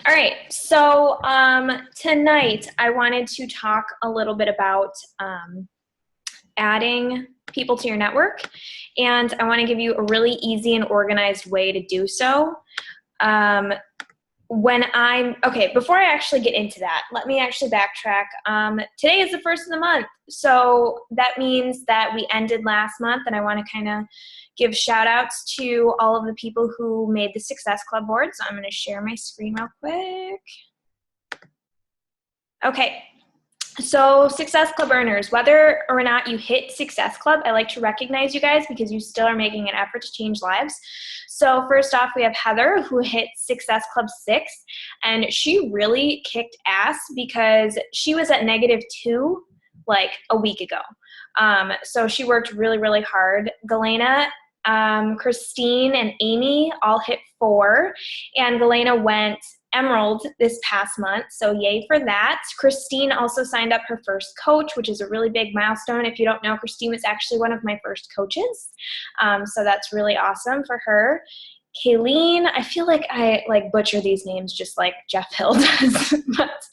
All right, so tonight I wanted to talk a little bit about adding people to your network, and I want to give you a really easy and organized way to do so. Before I actually get into that, let me actually backtrack. Today is the first of the month, so that means that we ended last month, and I want to kind of give shout outs to all of the people who made the Success Club board. So I'm going to share my screen real quick. Okay, so Success Club earners, whether or not you hit Success Club, I like to recognize you guys because you still are making an effort to change lives. So first off, we have Heather, who hit Success Club 6, and she really kicked ass because she was at -2 like a week ago. So she worked really, really hard. Galena, Christine, and Amy all hit 4, and Galena went Emerald this past month, so yay for that. Christine also signed up her first coach, which is a really big milestone. If you don't know, Christine was actually one of my first coaches, so that's really awesome for her. Kayleen, I feel like I butcher these names just like Jeff Hill does, but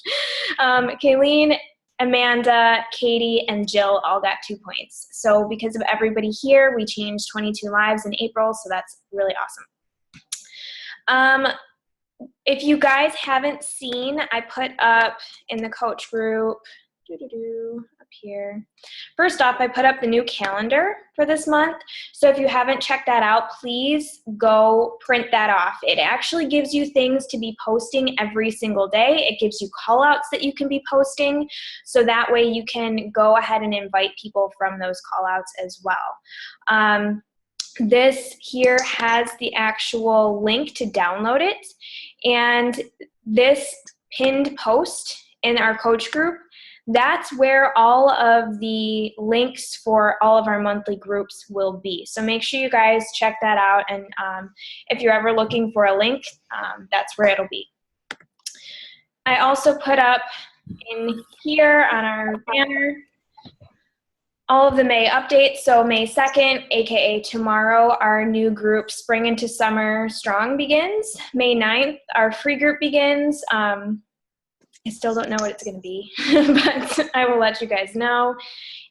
Kayleen, Amanda, Katie, and Jill all got 2 points. So because of everybody here, we changed 22 lives in April, so that's really awesome. If you guys haven't seen, I put up in the coach group, up here. First off, I put up the new calendar for this month. So if you haven't checked that out, please go print that off. It actually gives you things to be posting every single day. It gives you call outs that you can be posting. So that way you can go ahead and invite people from those call outs as well. This here has the actual link to download it. And this pinned post in our coach group, that's where all of the links for all of our monthly groups will be. So make sure you guys check that out. And if you're ever looking for a link, that's where it'll be. I also put up in here on our banner all of the May updates. So May 2nd, aka tomorrow, our new group Spring into Summer Strong begins. May 9th, our free group begins. I still don't know what it's going to be, but I will let you guys know.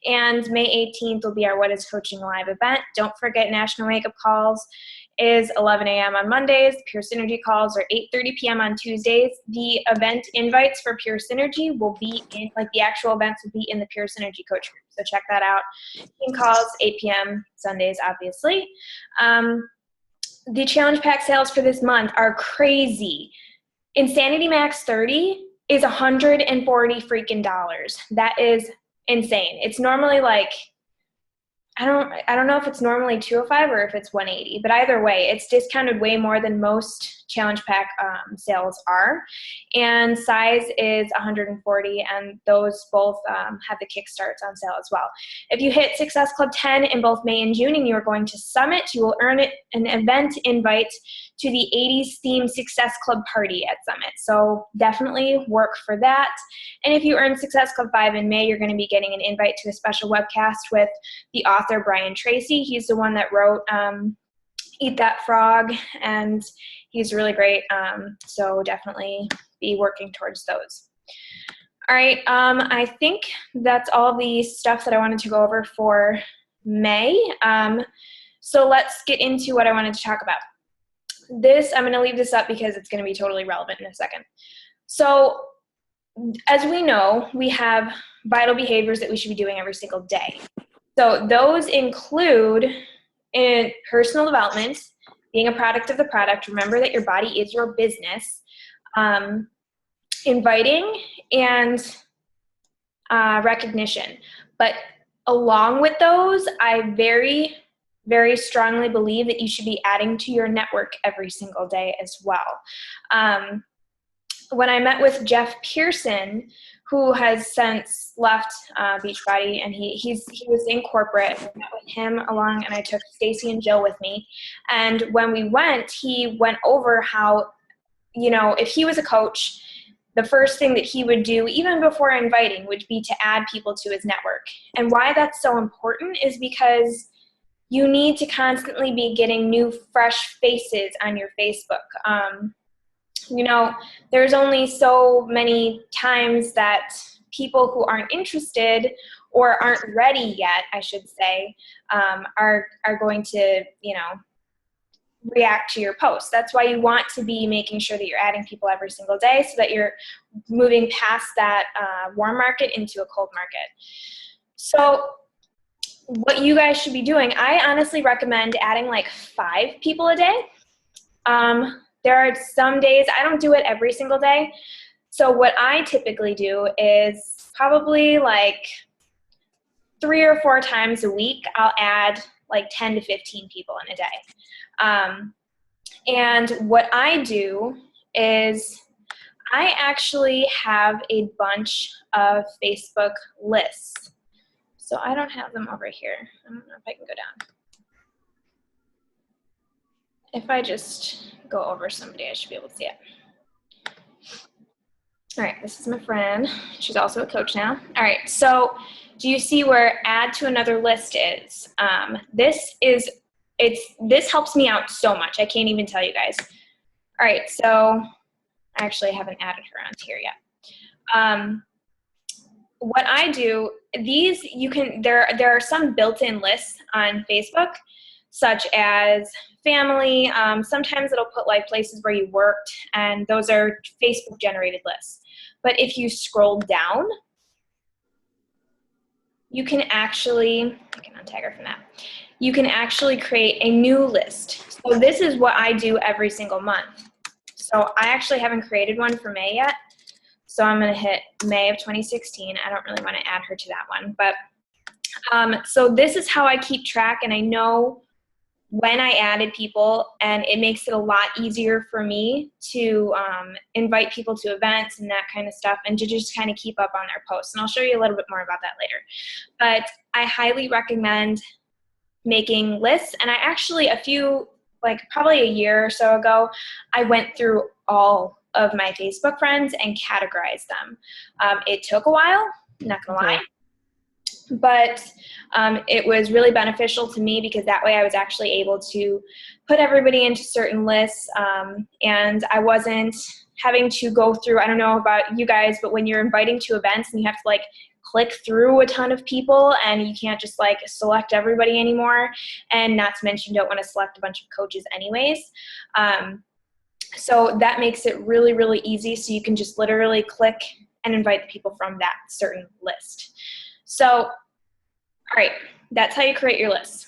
And May 18th will be our What is Coaching Live event. Don't forget National Wake Up Calls is 11 a.m. on Mondays. Pure Synergy calls are 8:30 p.m. on Tuesdays. The event invites for Pure Synergy will be in, the actual events will be in the Pure Synergy coach group. So check that out. Team calls, 8 p.m. Sundays, obviously. The challenge pack sales for this month are crazy. Insanity Max 30 is $140 freaking dollars. That is insane. It's normally I don't know if it's normally 205 or if it's 180, but either way, it's discounted way more than most challenge pack sales are. And size is 140, and those both have the kickstarts on sale as well. If you hit Success Club 10 in both May and June and you are going to Summit, you will earn an event invite to the 80s themed Success Club party at Summit. So definitely work for that. And if you earn Success Club 5 in May, you're going to be getting an invite to a special webcast with the author Brian Tracy. He's the one that wrote Eat That Frog, and he's really great. So definitely be working towards those. All right, I think that's all the stuff that I wanted to go over for May. So let's get into what I wanted to talk about. I'm going to leave this up because it's going to be totally relevant in a second. So as we know, we have vital behaviors that we should be doing every single day. So those include in personal development, being a product of the product, remember that your body is your business, inviting, and recognition. But along with those, I very strongly believe that you should be adding to your network every single day as well. When I met with Jeff Pearson, who has since left Beachbody, and he was in corporate. I met with him along, and I took Stacy and Jill with me. And when we went, he went over how, if he was a coach, the first thing that he would do, even before inviting, would be to add people to his network. And why that's so important is because you need to constantly be getting new, fresh faces on your Facebook. you know, there's only so many times that people who aren't interested or aren't ready yet, I should say, are going to, you know, react to your posts. That's why you want to be making sure that you're adding people every single day so that you're moving past that warm market into a cold market. So what you guys should be doing, I honestly recommend adding like 5 people a day. There are some days, I don't do it every single day. So what I typically do is probably like 3 or 4 times a week, I'll add like 10 to 15 people in a day. And what I do is I actually have a bunch of Facebook lists. So I don't have them over here. I don't know if I can go down. If I just go over somebody, I should be able to see it. All right, this is my friend. She's also a coach now. All right, so do you see where add to another list is? This helps me out so much. I can't even tell you guys. All right, so I actually haven't added her onto here yet. What I do, these you can, there are some built-in lists on Facebook, such as family. Sometimes it'll put like places where you worked, and those are Facebook generated lists. But if you scroll down, you can actually, I can untag her from that. You can actually create a new list. So this is what I do every single month. So I actually haven't created one for May yet. So I'm going to hit May of 2016. I don't really want to add her to that one. But so this is how I keep track, and I know when I added people, and it makes it a lot easier for me to invite people to events and that kind of stuff, and to just kind of keep up on their posts. And I'll show you a little bit more about that later. But I highly recommend making lists. And I actually, probably a year or so ago, I went through all of my Facebook friends and categorized them. It took a while, not gonna lie. But it was really beneficial to me because that way I was actually able to put everybody into certain lists, and I wasn't having to go through, I don't know about you guys, but when you're inviting to events and you have to like click through a ton of people, and you can't just like select everybody anymore, and not to mention you don't want to select a bunch of coaches anyways. So that makes it really, really easy, so you can just literally click and invite the people from that certain list. So, all right, that's how you create your list.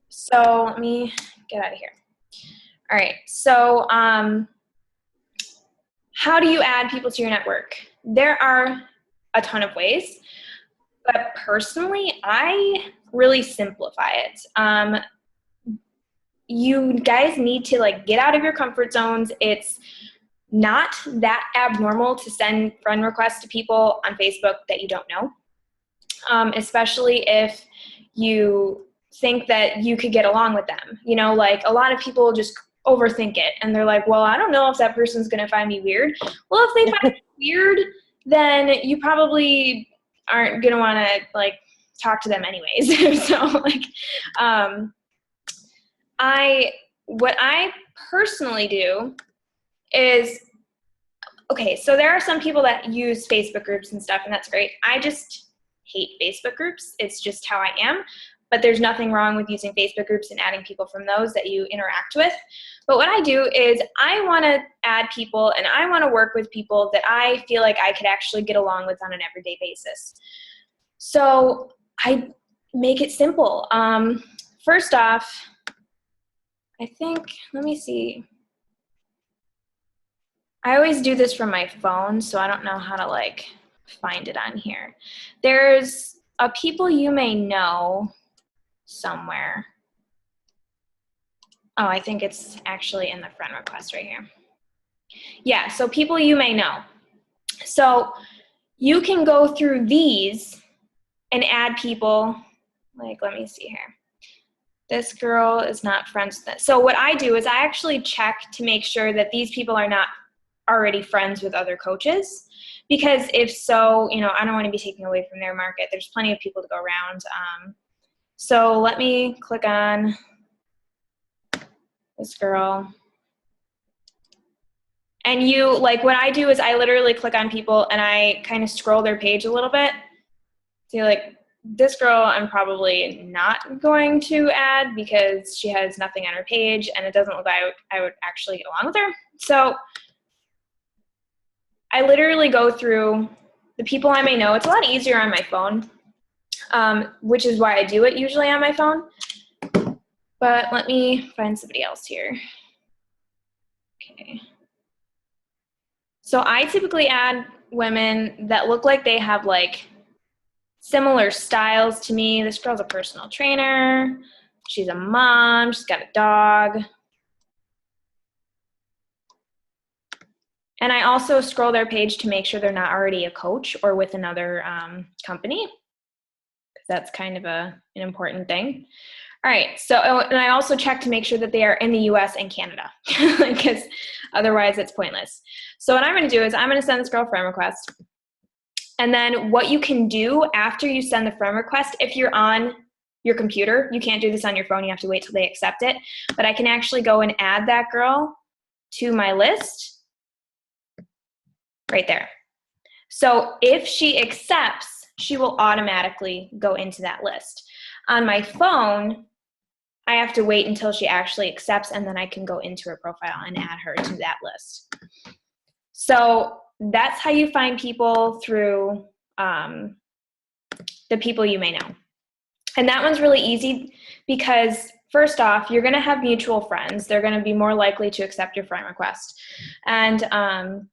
So let me get out of here. All right, so how do you add people to your network? There are a ton of ways, but personally, I really simplify it. You guys need to like get out of your comfort zones. It's not that abnormal to send friend requests to people on Facebook that you don't know. Especially if you think that you could get along with them. You know, like a lot of people just overthink it, and they're like, well, I don't know if that person's going to find me weird. Well, if they find me weird, then you probably aren't going to want to like talk to them anyways. So like, what I personally do is, okay, so there are some people that use Facebook groups and stuff, and that's great. I just hate Facebook groups. It's just how I am. But there's nothing wrong with using Facebook groups and adding people from those that you interact with. But what I do is I want to add people, and I want to work with people that I feel like I could actually get along with on an everyday basis. So I make it simple. First off, I think, let me see. I always do this from my phone, so I don't know how to like find it on here. There's a people you may know somewhere. Oh, I think it's actually in the friend request right here. Yeah, so people you may know. So you can go through these and add people, like, let me see here. This girl is not friends with this. So what I do is I actually check to make sure that these people are not already friends with other coaches, because if so, you know, I don't want to be taking away from their market. There's plenty of people to go around. So let me click on this girl. And you, like, what I do is I literally click on people and I kind of scroll their page a little bit. So you're like, this girl I'm probably not going to add because she has nothing on her page and it doesn't look like I would actually get along with her. So I literally go through the people I may know. It's a lot easier on my phone, which is why I do it usually on my phone. But let me find somebody else here. Okay. So I typically add women that look like they have like similar styles to me. This girl's a personal trainer. She's a mom. She's got a dog. And I also scroll their page to make sure they're not already a coach or with another company, because that's kind of an important thing. All right, so, and I also check to make sure that they are in the US and Canada, because otherwise it's pointless. So what I'm gonna do is I'm gonna send this girl a friend request. And then what you can do after you send the friend request, if you're on your computer, you can't do this on your phone, you have to wait till they accept it, but I can actually go and add that girl to my list right there. So if she accepts, she will automatically go into that list. On my phone, I have to wait until she actually accepts, and then I can go into her profile and add her to that list. So that's how you find people through the people you may know. And that one's really easy because first off, you're gonna have mutual friends. They're gonna be more likely to accept your friend request. And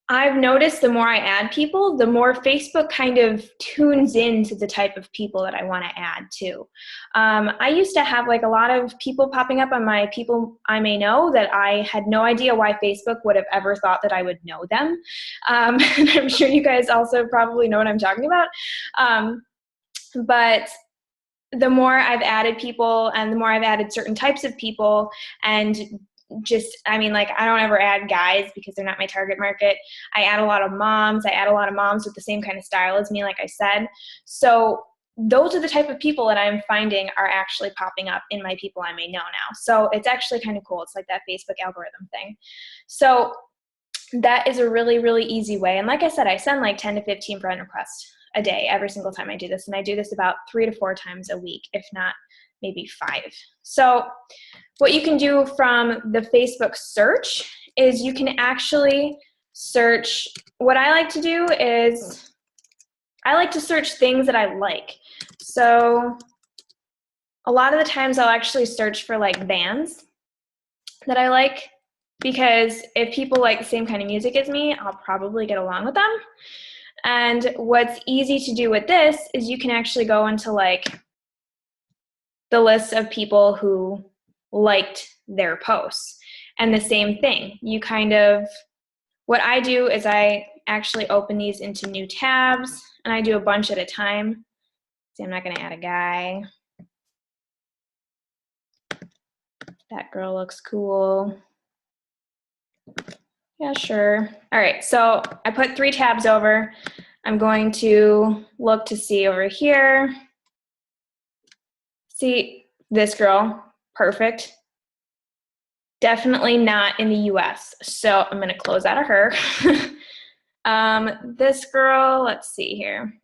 I've noticed the more I add people, the more Facebook kind of tunes into the type of people that I want to add to. I used to have like a lot of people popping up on my people I may know that I had no idea why Facebook would have ever thought that I would know them. And I'm sure you guys also probably know what I'm talking about. But the more I've added people and the more I've added certain types of people and just, I mean, like, I don't ever add guys because they're not my target market. I add a lot of moms. I add a lot of moms with the same kind of style as me, like I said. So those are the type of people that I'm finding are actually popping up in my people I may know now. So it's actually kind of cool. It's like that Facebook algorithm thing. So that is a really, really easy way. And like I said, I send like 10 to 15 friend requests a day every single time I do this. And I do this about 3 to 4 times a week, if not maybe 5. So what you can do from the Facebook search is you can actually search. What I like to do is I like to search things that I like. So a lot of the times I'll actually search for like bands that I like, because if people like the same kind of music as me, I'll probably get along with them. And what's easy to do with this is you can actually go into like the list of people who liked their posts. And the same thing, you kind of, what I do is I actually open these into new tabs and I do a bunch at a time. See, I'm not gonna add a guy. That girl looks cool. Yeah, sure. All right, so I put 3 tabs over. I'm going to look to see over here. See this girl, perfect. Definitely not in the US, so I'm gonna close out of her. This girl, let's see here.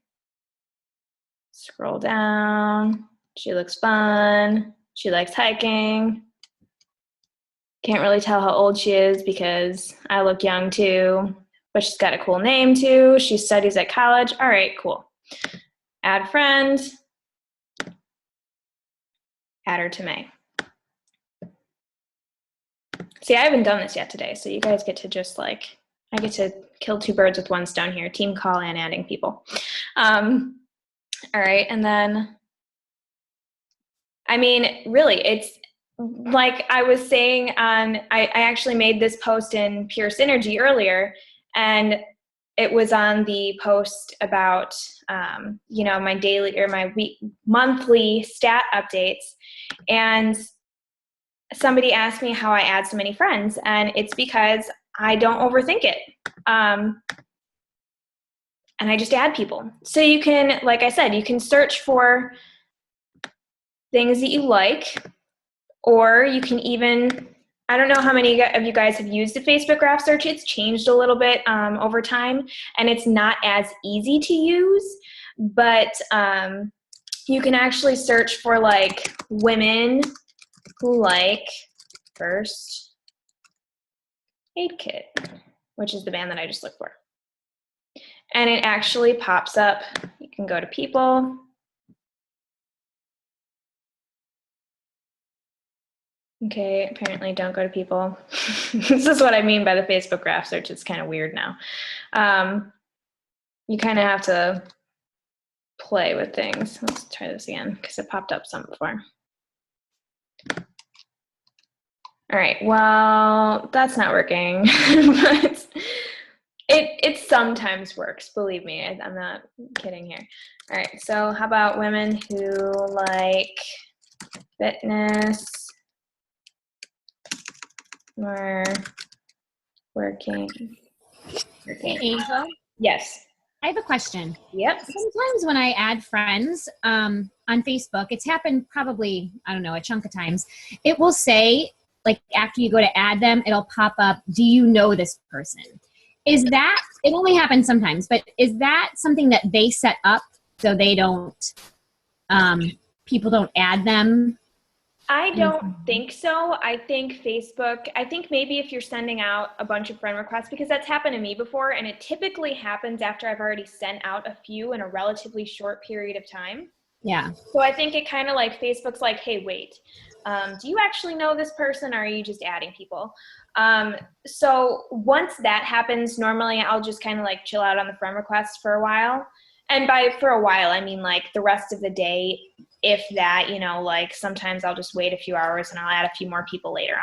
Scroll down. She looks fun. She likes hiking. Can't really tell how old she is because I look young too, but she's got a cool name too. She studies at college. All right, cool. Add friend. Add her to May. See, I haven't done this yet today, so you guys get to just like, I get to kill 2 birds with 1 stone here, team call and adding people. All right, and then, I mean, really, it's like I was saying on, I actually made this post in Pure Synergy earlier, and it was on the post about, you know, my daily or my monthly stat updates, and somebody asked me how I add so many friends, and it's because I don't overthink it. And I just add people. So you can, like I said, you can search for things that you like, or you can even I don't know how many of you guys have used the Facebook graph search. It's changed a little bit over time, and it's not as easy to use, but you can actually search for like women who like first aid kit, which is the band that I just looked for. And it actually pops up. You can go to people. Okay, apparently don't go to people. This is what I mean by the Facebook graph search. It's kind of weird now. You kind of have to play with things. Let's try this again because it popped up some before. All right, well, that's not working, but it sometimes works, believe me. I'm not kidding here. All right, so how about women who like fitness or working? Hey, Angel. Yes. I have a question. Yep. Sometimes when I add friends on Facebook, it's happened probably, I don't know, a chunk of times. It will say, like after you go to add them, it'll pop up, do you know this person? Is that, it only happens sometimes, but is that something that they set up so they don't, people don't add them? I don't think so. I think Facebook, I think maybe if you're sending out a bunch of friend requests, because that's happened to me before, and it typically happens after I've already sent out a few in a relatively short period of time. Yeah. So I think it kind of like Facebook's like, hey, wait, do you actually know this person, or are you just adding people? So once that happens, normally I'll just kind of like chill out on the friend request for a while. And by for a while, I mean like the rest of the day, if that, you know, like sometimes I'll just wait a few hours and I'll add a few more people later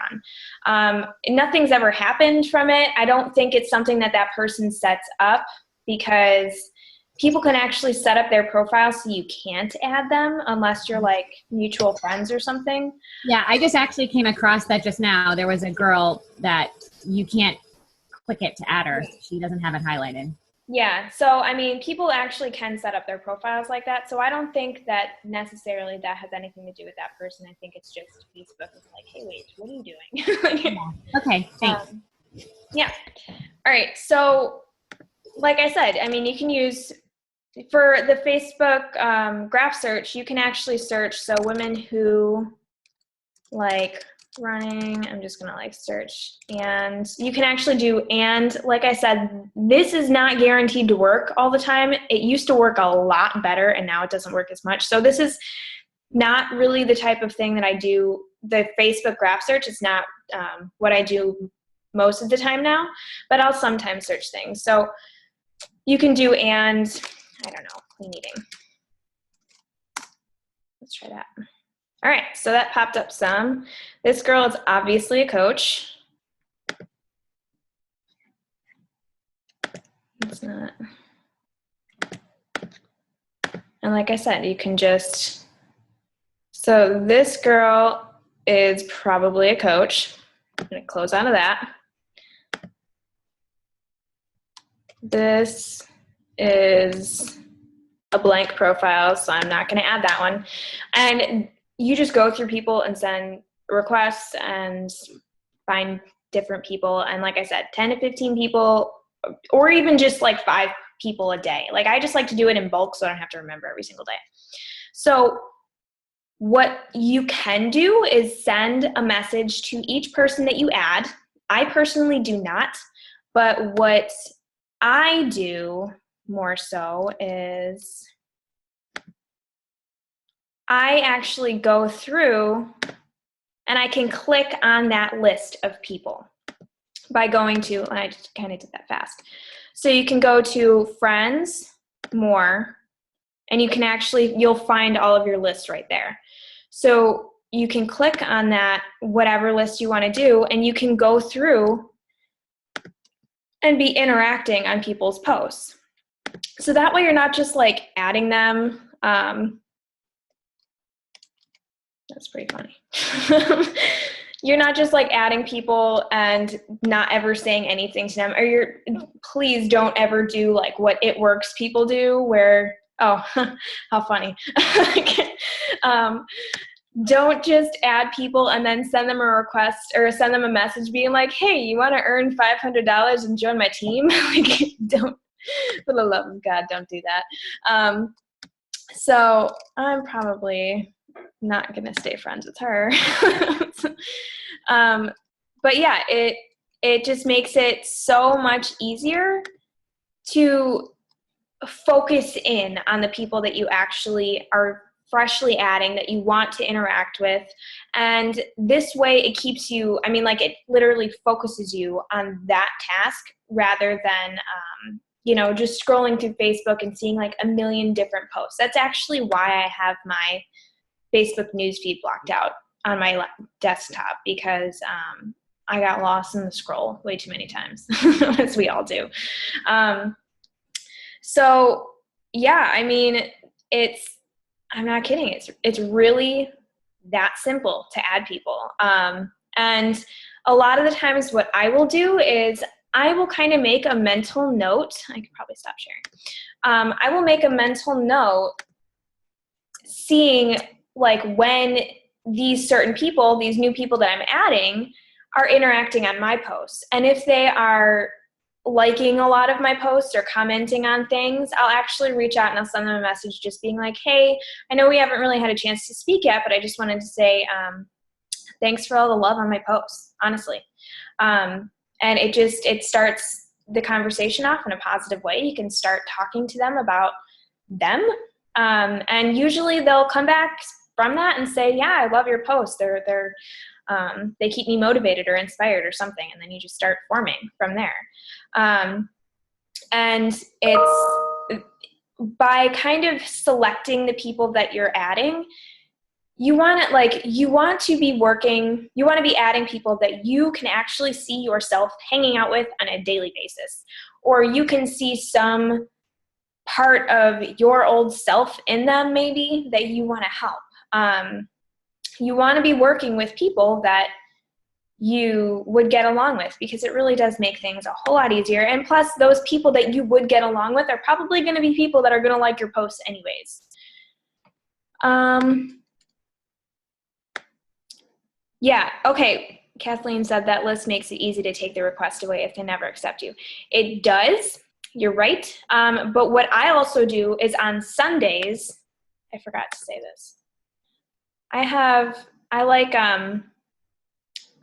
on. Nothing's ever happened from it. I don't think it's something that that person sets up, because people can actually set up their profile so you can't add them unless you're like mutual friends or something. Yeah, I just actually came across that just now. There was a girl that you can't click it to add her. She doesn't have it highlighted. Yeah, so I mean, people actually can set up their profiles like that. So I don't think that necessarily that has anything to do with that person. I think it's just Facebook is like, hey, wait, what are you doing? Okay, thanks. Yeah. All right. So like I said, I mean, you can use, for the Facebook graph search, you can actually search, so women who like running, I'm just gonna like search, and you can actually do, and like I said, this is not guaranteed to work all the time. It used to work a lot better, and now it doesn't work as much. So this is not really the type of thing that I do. The Facebook graph search is not what I do most of the time now, but I'll sometimes search things. So you can do, and I don't know, clean eating. Let's try that. All right, so that popped up some. This girl is obviously a coach. It's not. And like I said, you can just, so this girl is probably a coach. I'm gonna close out of that. This is a blank profile, so I'm not gonna add that one. And you just go through people and send requests and find different people. And like I said, 10 to 15 people, or even just like 5 people a day. Like I just like to do it in bulk so I don't have to remember every single day. So what you can do is send a message to each person that you add. I personally do not, but what I do more so is I actually go through and I can click on that list of people by going to, and I just kind of did that fast. So you can go to friends, more, and you can actually, you'll find all of your lists right there. So you can click on that, whatever list you want to do, and you can go through and be interacting on people's posts. So that way you're not just like adding them. That's pretty funny. You're not just like adding people and not ever saying anything to them, or please don't ever do like what It Works people do where, oh, how funny. don't just add people and then send them a request or send them a message being like, hey, you want to earn $500 and join my team? Like, don't, for the love of God, don't do that. So I'm probably not going to stay friends with her. But yeah, it just makes it so much easier to focus in on the people that you actually are freshly adding, that you want to interact with. And this way it keeps you, I mean, like, it literally focuses you on that task rather than, just scrolling through Facebook and seeing like a million different posts. That's actually why I have my Facebook newsfeed blocked out on my desktop, because I got lost in the scroll way too many times, as we all do. So yeah, I mean, I'm not kidding. It's really that simple to add people. And a lot of the times what I will do is I will kind of make a mental note. I could probably stop sharing. I will make a mental note seeing like when these certain people, these new people that I'm adding, are interacting on my posts. And if they are liking a lot of my posts or commenting on things, I'll actually reach out and I'll send them a message just being like, hey, I know we haven't really had a chance to speak yet, but I just wanted to say thanks for all the love on my posts, honestly. And it starts the conversation off in a positive way. You can start talking to them about them. And usually they'll come back from that and say, yeah, I love your posts. They keep me motivated or inspired or something. And then you just start forming from there. And it's by kind of selecting the people that you're adding, you want to be adding people that you can actually see yourself hanging out with on a daily basis, or you can see some part of your old self in them maybe that you want to help. You want to be working with people that you would get along with, because it really does make things a whole lot easier. And plus, those people that you would get along with are probably going to be people that are going to like your posts anyways. Yeah, okay. Kathleen said that list makes it easy to take the request away if they never accept you. It does. You're right. But what I also do is on Sundays, I forgot to say this. I like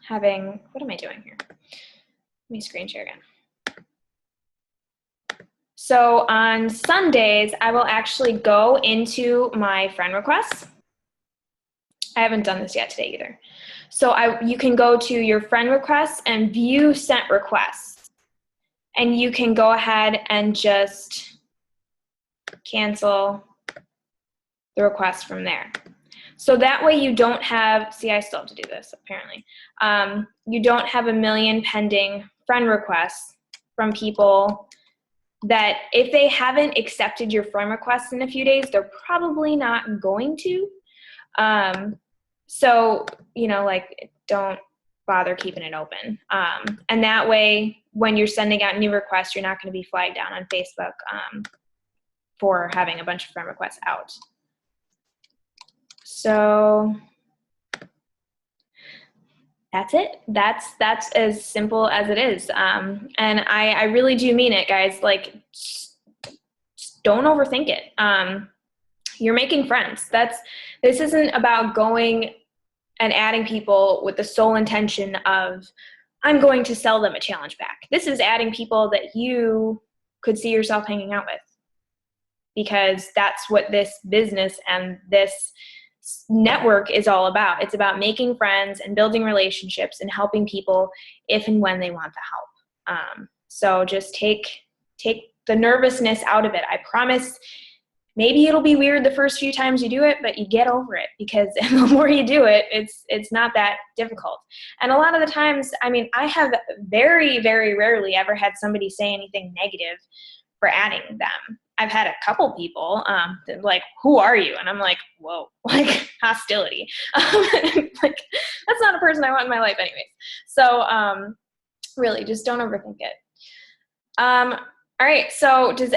having, what am I doing here? Let me screen share again. So on Sundays, I will actually go into my friend requests. I haven't done this yet today either. So you can go to your friend requests and view sent requests. And you can go ahead and just cancel the request from there. So that way you don't have, see, I still have to do this apparently. You don't have a million pending friend requests from people that if they haven't accepted your friend request in a few days, they're probably not going to. So, don't bother keeping it open. And that way, when you're sending out new requests, you're not going to be flagged down on Facebook for having a bunch of friend requests out. So that's it. That's as simple as it is. And I really do mean it, guys. Like, just don't overthink it. You're making friends. This isn't about going and adding people with the sole intention of, I'm going to sell them a challenge pack. This is adding people that you could see yourself hanging out with, because that's what this business and this network is all about. It's about making friends and building relationships and helping people if and when they want the help. So just take the nervousness out of it. I promise. Maybe it'll be weird the first few times you do it, but you get over it, because the more you do it, it's not that difficult. And a lot of the times, I mean, I have very, very rarely ever had somebody say anything negative for adding them. I've had a couple people like, who are you? And I'm like, whoa, like hostility. Like, that's not a person I want in my life anyways. So really, just don't overthink it. All right, so does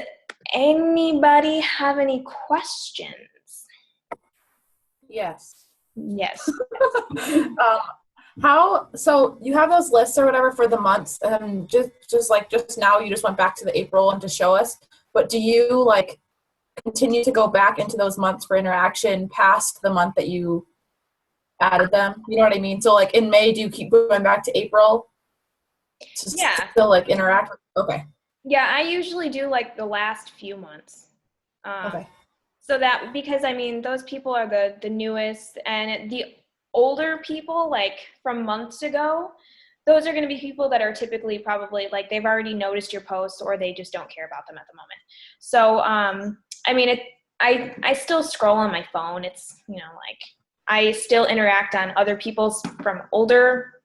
anybody have any questions? Yes. Yes. So you have those lists or whatever for the months, and just now you just went back to the April one to show us, but do you like continue to go back into those months for interaction past the month that you added them? You know what I mean? So like in May, do you keep going back to April to still like interact? Okay. Yeah, I usually do like the last few months. Okay. So that, because I mean, those people are the newest, and the older people, like from months ago, those are going to be people that are typically probably like they've already noticed your posts, or they just don't care about them at the moment. So, I mean, I still scroll on my phone. It's, like I still interact on other people's from older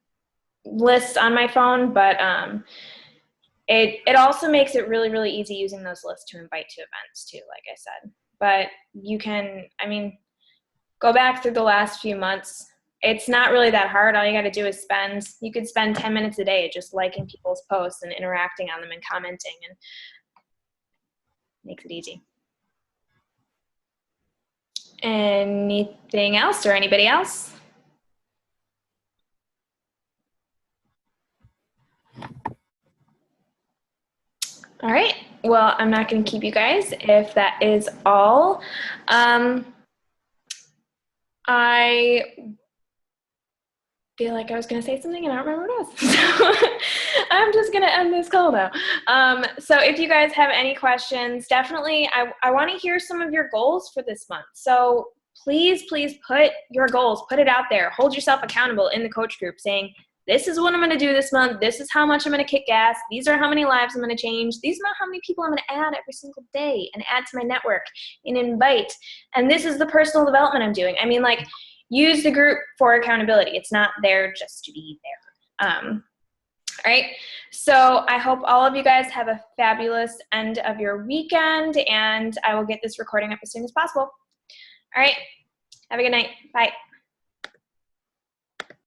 lists on my phone, but it also makes it really, really easy using those lists to invite to events too, like I said. But you can, go back through the last few months. It's not really that hard. All you got to do is you could spend 10 minutes a day just liking people's posts and interacting on them and commenting, and makes it easy. Anything else, or anybody else? All right. Well, I'm not going to keep you guys if that is all. I feel like I was going to say something and I don't remember what it was. So I'm just going to end this call now. So if you guys have any questions, definitely, I want to hear some of your goals for this month. So please put your goals, put it out there. Hold yourself accountable in the coach group saying, this is what I'm going to do this month. This is how much I'm going to kick ass. These are how many lives I'm going to change. These are how many people I'm going to add every single day and add to my network and invite. And this is the personal development I'm doing. Use the group for accountability. It's not there just to be there. All right. So I hope all of you guys have a fabulous end of your weekend, and I will get this recording up as soon as possible. All right. Have a good night. Bye.